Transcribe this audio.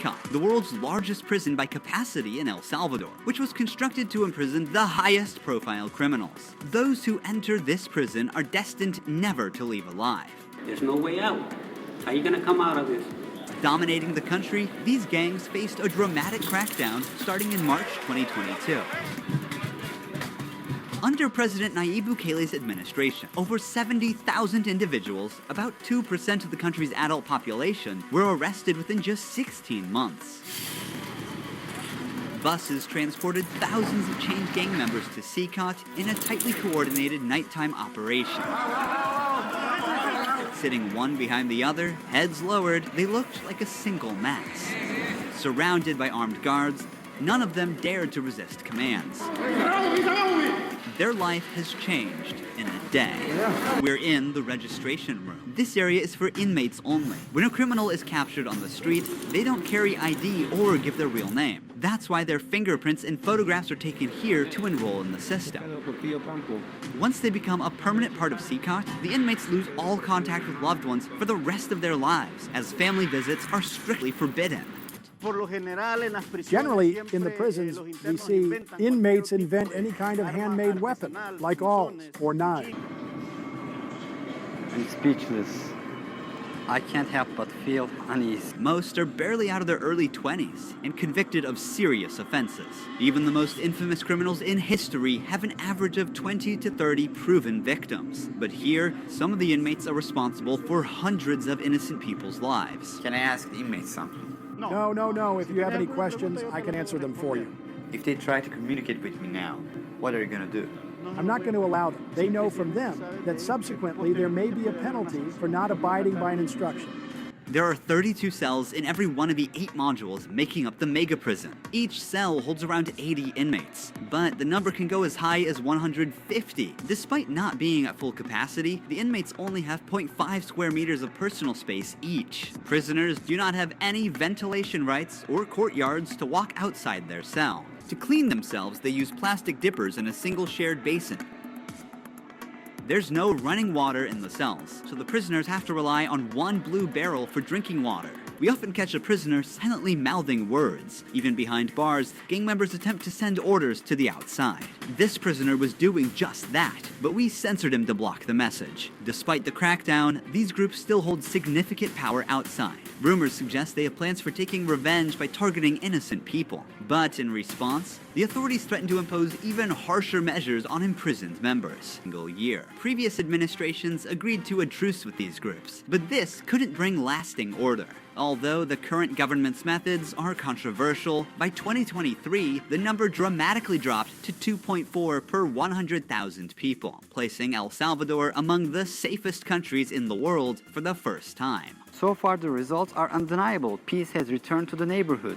CECOT, the world's largest prison by capacity in El Salvador, which was constructed to imprison the highest-profile criminals. Those who enter this prison are destined never to leave alive. There's no way out. How are you going to come out of this? Dominating the country, these gangs faced a dramatic crackdown starting in March 2022. Under President Nayib Bukele's administration, over 70,000 individuals, about 2% of the country's adult population, were arrested within just 16 months. Buses transported thousands of chained gang members to CECOT in a tightly coordinated nighttime operation. Sitting one behind the other, heads lowered, they looked like a single mass. Surrounded by armed guards, none of them dared to resist commands. Their life has changed in a day. We're in the registration room. This area is for inmates only. When a criminal is captured on the street, they don't carry ID or give their real name. That's why their fingerprints and photographs are taken here to enroll in the system. Once they become a permanent part of CECOT, the inmates lose all contact with loved ones for the rest of their lives, as family visits are strictly forbidden. Generally, in the prisons, we see inmates invent any kind of handmade weapon, like awls or knives. I'm speechless. I can't help but feel uneasy. Most are barely out of their early 20s and convicted of serious offenses. Even the most infamous criminals in history have an average of 20 to 30 proven victims. But here, some of the inmates are responsible for hundreds of innocent people's lives. Can I ask the inmates something? No. If you have any questions, I can answer them for you. If they try to communicate with me now, what are you going to do? I'm not going to allow them. They know from them that subsequently there may be a penalty for not abiding by an instruction. There are 32 cells in every one of the 8 modules making up the mega prison. Each cell holds around 80 inmates, but the number can go as high as 150. Despite not being at full capacity, the inmates only have 0.5 square meters of personal space each. Prisoners do not have any ventilation rights or courtyards to walk outside their cell. To clean themselves, they use plastic dippers in a single shared basin. There's no running water in the cells, so the prisoners have to rely on one blue barrel for drinking water. We often catch a prisoner silently mouthing words. Even behind bars, gang members attempt to send orders to the outside. This prisoner was doing just that, but we censored him to block the message. Despite the crackdown, these groups still hold significant power outside. Rumors suggest they have plans for taking revenge by targeting innocent people. But in response, the authorities threaten to impose even harsher measures on imprisoned members. Single year. Previous administrations agreed to a truce with these groups, but this couldn't bring lasting order. Although the current government's methods are controversial, by 2023, the number dramatically dropped to 2.4 per 100,000 people, placing El Salvador among the safest countries in the world for the first time. So far, the results are undeniable. Peace has returned to the neighborhood.